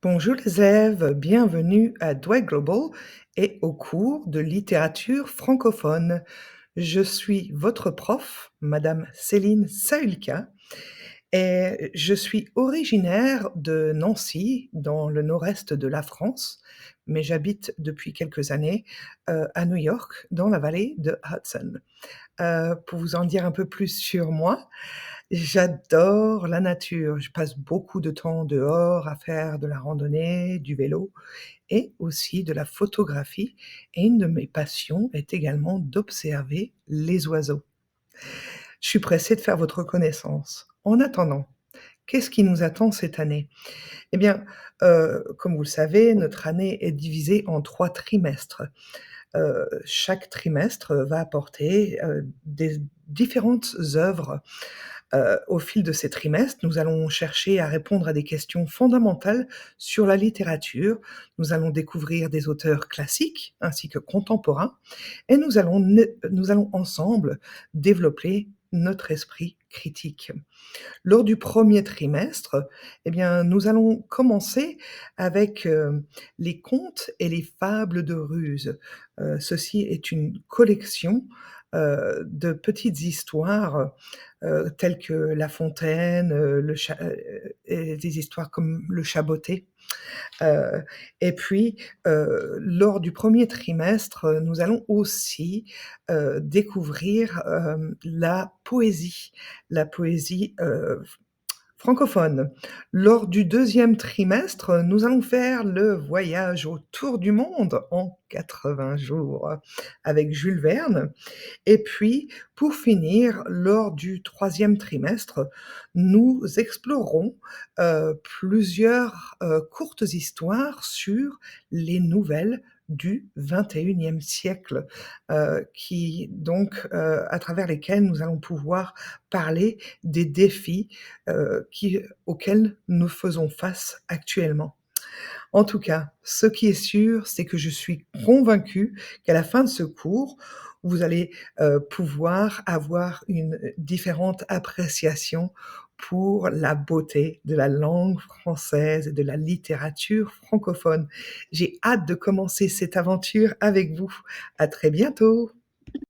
Bonjour les élèves, bienvenue à Douai Global et au cours de littérature francophone. Je suis votre prof, Madame Céline Saülka, et je suis originaire de Nancy, dans le nord-est de la France, mais j'habite depuis quelques années à New York, dans la vallée de Hudson. Pour vous en dire un peu plus sur moi, j'adore la nature. Je passe beaucoup de temps dehors à faire de la randonnée, du vélo et aussi de la photographie. Et une de mes passions est également d'observer les oiseaux. Je suis pressée de faire votre connaissance. En attendant, qu'est-ce qui nous attend cette année? Eh bien, comme vous le savez, notre année est divisée en 3 trimestres. Chaque trimestre va apporter, des différentes œuvres. Au fil de ces trimestres, nous allons chercher à répondre à des questions fondamentales sur la littérature. Nous allons découvrir des auteurs classiques ainsi que contemporains et nous allons ensemble développer notre esprit critique. Lors du premier trimestre, eh bien, nous allons commencer avec, les contes et les fables de Ruse. Ceci est une collection, de petites histoires, telles que La Fontaine, et des histoires comme Le Chaboté. Heu et puis, lors du premier trimestre, nous allons aussi, découvrir, la poésie, francophone. Lors du deuxième trimestre, nous allons faire le voyage autour du monde en 80 jours avec Jules Verne et puis, pour finir, lors du troisième trimestre, nous explorerons, plusieurs, courtes histoires sur les nouvelles du 21e siècle, à travers lesquelles nous allons pouvoir parler des défis, auxquels nous faisons face actuellement. En tout cas, ce qui est sûr, c'est que je suis convaincue qu'à la fin de ce cours, vous allez, pouvoir avoir une différente appréciation pour la beauté de la langue française et de la littérature francophone. J'ai hâte de commencer cette aventure avec vous. À très bientôt.